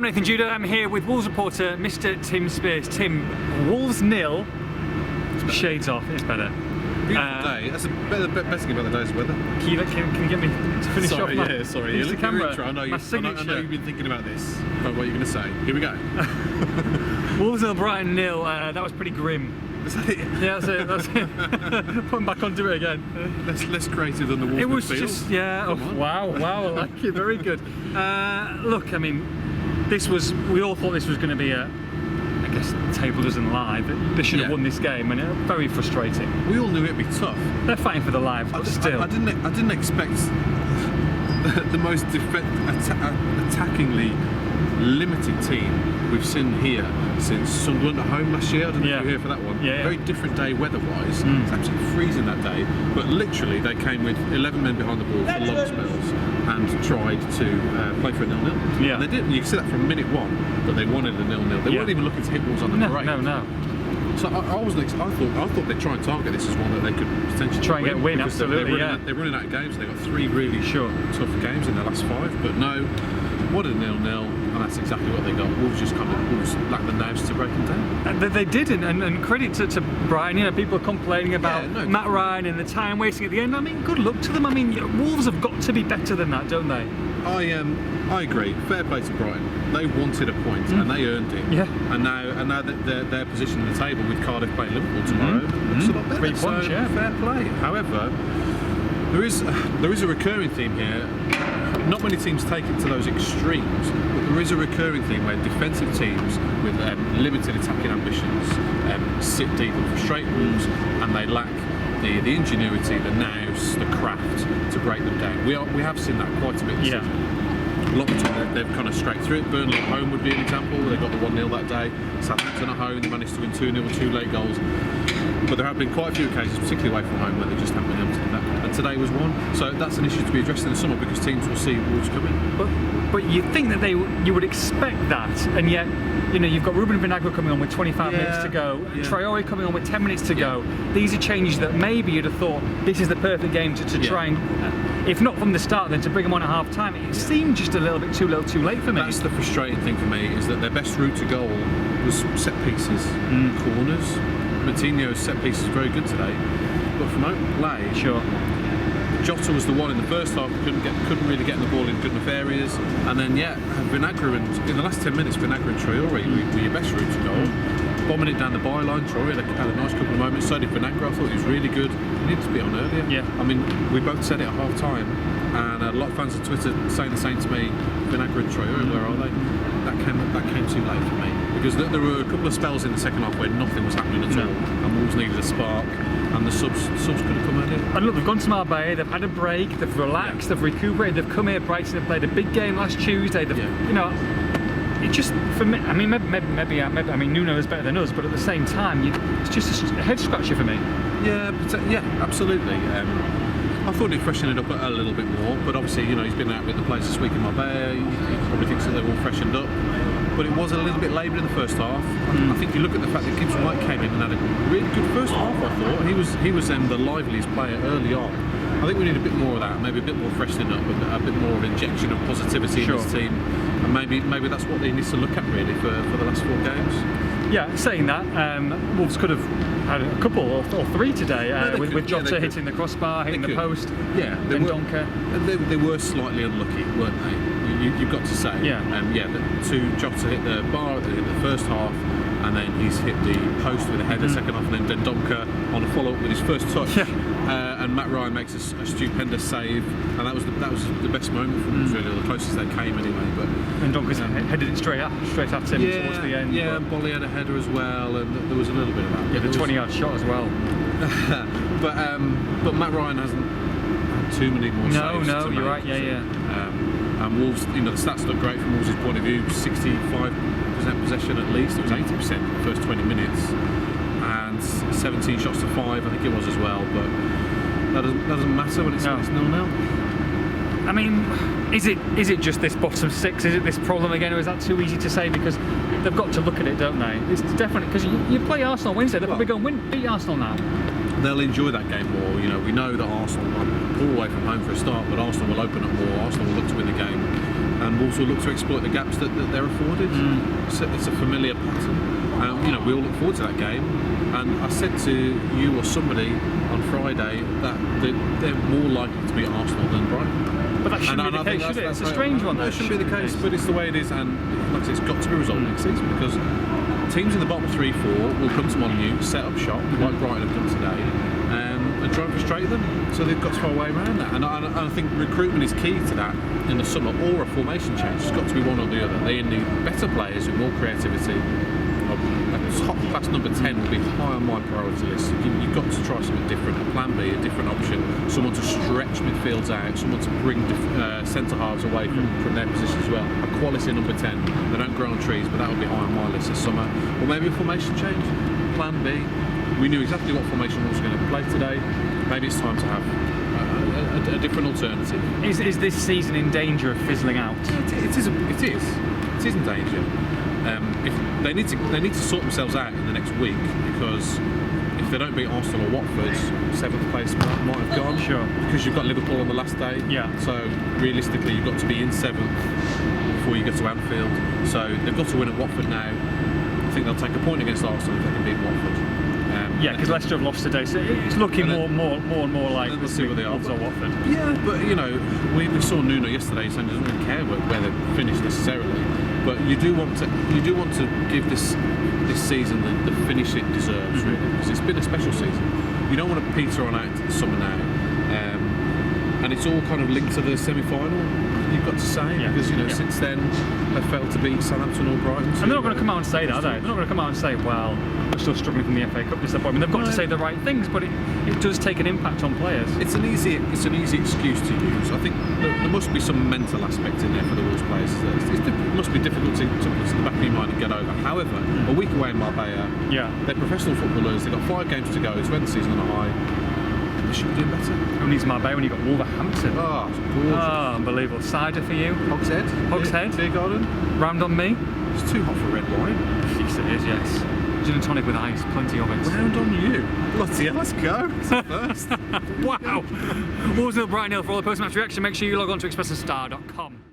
Nathan Judah. I'm here with Wolves reporter Mr. Tim Spiers. Tim, Wolves 0. Shades off, it's better. Beautiful day. That's the best thing about the day's weather. Can you get me to finish off? Sorry. Finish the camera. I know you've been thinking about this, but what you're going to say. Here we go. Wolves 0, Brighton 0. That was pretty grim. Is that it? Yeah, that's it. Put them back onto it again. Less creative than the Wolves. It was midfield. just, yeah. Oh, wow, I like it. Very good. Look, I mean, we all thought this was going to be I guess the table doesn't lie, but they should have won this game, and it was very frustrating. We all knew it'd be tough. They're fighting for the lives, but still. I didn't expect the most attackingly limited team we've seen here since Sunderland at home last year. I don't know if you were here for that one. Very different day weather-wise. It's absolutely freezing that day, but literally they came with 11 men behind the ball for long spells and tried to play for a 0-0. Yeah. And they did. You can see that from minute one that they wanted a 0-0. They weren't even looking to hit balls on the break. No. So I thought they'd try and target this as one that they could potentially try and get a win. Absolutely, they're running out of games. They've got 3 really tough games in their last 5, but no. What a 0-0, and that's exactly what they got. Wolves just lacked the nerves to break them down. They did, and credit to Brighton. You know, people are complaining about Matt Ryan and the time wasting at the end. I mean, good luck to them. I mean, Wolves have got to be better than that, don't they? I agree. Fair play to Brighton. They wanted a point and they earned it. Yeah. And now that their position in the table with Cardiff playing Liverpool tomorrow looks a lot better. 3 points, fair play. However, there is a recurring theme here. Not many teams take it to those extremes, but there is a recurring theme where defensive teams with limited attacking ambitions sit deep and frustrate Wolves, and they lack the ingenuity, the nous, the craft to break them down. We have seen that quite a bit this season. A lot of the time they've kind of straight through it. Burnley at home would be an example. They got the 1-0 that day. Southampton at home, they managed to win 2-0 with 2 late goals. But there have been quite a few occasions, particularly away from home, where they just haven't been able to do that. And today was one. So that's an issue to be addressed in the summer because teams will see Wolves coming. But you think that you would expect that, and yet, you know, you've got Ruben Vinagre coming on with 25 minutes to go, Traore coming on with 10 minutes to go. These are changes that maybe you'd have thought this is the perfect game to try and, if not from the start, then to bring them on at half time. It seemed just a little bit too little, too late for me. That's the frustrating thing for me, is that their best route to goal was set pieces, corners. Martinho's set piece is very good today, but from open play, Jota was the one in the first half couldn't really get the ball in good enough areas, and then Vinagre in the last 10 minutes, Vinagre and Traore were your best route to goal. Bombing it down the byline, Traore had a nice couple of moments. So did Vinagre. I thought he was really good. He needed to be on earlier. Yeah. I mean, we both said it at half time, and a lot of fans on Twitter saying the same to me. Vinagre and Traore, where are they? That came too late for me, because there were a couple of spells in the second half where nothing was happening at all, and Wolves needed a spark, and the subs could have come earlier. And look, they've gone to Marbella, they've had a break, they've relaxed, they've recuperated, they've come here. Brighton have played a big game last Tuesday. You know, it just, for me, I mean, maybe I mean, Nuno is better than us, but at the same time, it's just a head scratcher for me. Yeah, absolutely. I thought he'd freshen it up a little bit more, but obviously, you know, he's been out with the players this week in Marbella. He probably thinks that they're all freshened up. But it was a little bit laboured in the first half. I think you look at the fact that Gibbs White came in and had a really good first half. I thought he was the liveliest player early on. I think we need a bit more of that, maybe a bit more freshening up, a bit more of injection of positivity in this team, and maybe that's what they need to look at really for the last 4 games. Yeah, saying that, Wolves could have had a couple or 3 today with Jota hitting the crossbar, hitting the post. Yeah, they were slightly unlucky, weren't they? You've got to say. Jota hit the bar in the first half, and then he's hit the post with a header second half, and then Dendoncker on a follow-up with his first touch, and Matt Ryan makes a stupendous save, and that was the best moment for them, really, or the closest they came anyway. But Dendoncker headed it straight at him towards the end. Yeah, and Bolly had a header as well, and there was a little bit of that. Yeah, the 20-yard shot as well. but Matt Ryan hasn't had too many more saves. No, you're right. And Wolves, you know, the stats look great from Wolves' point of view. 65% possession at least. It was 80% in the first 20 minutes, and 17 shots to 5, I think it was as well. But that doesn't matter when it's 0-0. I mean, is it just this bottom 6? Is it this problem again, or is that too easy to say? Because they've got to look at it, don't they? It's definitely, because you play Arsenal Wednesday. They'll probably go and beat Arsenal now. They'll enjoy that game more. You know, we know that Arsenal will pull away from home for a start, but Arsenal will open up more. Arsenal will look to win the game. and Wolves will look to exploit the gaps that they're afforded. It's a familiar pattern. You know, we all look forward to that game. And I said to you or somebody on Friday that they're more likely to beat Arsenal than Brighton. But that shouldn't be the case, should it? It's a strange one. That shouldn't be the case, but it's the way it is, and like I say, it's got to be resolved next season, because teams in the bottom 3-4 will come to Molineux, set up shop, like Brighton have done today, and try and frustrate them. So they've got to find a way around that. And I think recruitment is key to that in the summer, or a formation change. It's got to be one or the other. They need better players with more creativity. A top class number 10 will be high on my priority list. You've got to try something different, a plan B, a different option, someone to stretch midfields out, someone to bring centre halves away from their position as well. A quality number 10. They don't grow on trees, but that would be high on my list this summer. Or maybe a formation change, plan B. We knew exactly what formation we were going to play today. Maybe it's time to have a different alternative. Is this season in danger of fizzling out? It is in danger. If they need to sort themselves out in the next week, because if they don't beat Arsenal or Watford, 7th place might have gone. Sure. Because you've got Liverpool on the last day. Yeah. So realistically, you've got to be in 7th before you get to Anfield. So they've got to win at Watford now. I think they'll take a point against Arsenal if they can beat Watford. Yeah, because Leicester have lost today, so it's looking more and more like we'll see where they are. Wolves or Watford. Yeah, but you know, we saw Nuno yesterday saying he doesn't really care where they finish necessarily. But you do want to give this season the finish it deserves, really, because it's been a special season. You don't want to peter on out to the summer now, and it's all kind of linked to the semi-final. You've got to say, because you know since then they failed to beat Southampton or Brighton. And they're not going to come out and say that, are they? They're not going to come out and say, well, we're still struggling from the FA Cup disappointment. They've got to say the right things, but it does take an impact on players. It's an easy excuse to use. I think there must be some mental aspect in there for the Wolves players. It must be difficult to put to the back of your mind and get over. However, a week away in Marbella, they're professional footballers. They've got 5 games to go. It's when the season on a high. They should be doing better. Who needs Marbella when you've got Wolverhampton? Oh, it's gorgeous. Oh, unbelievable. Cider for you? Hogshead. Beer garden. Round on me? It's too hot for red wine. Yes, it is, yes. Gin and tonic with ice, plenty of it. Round on you. Bloody hell, let's go. It's the first. Wow. Wolves 0, Brighton 0. For all the post-match reaction, make sure you log on to expressthestar.com.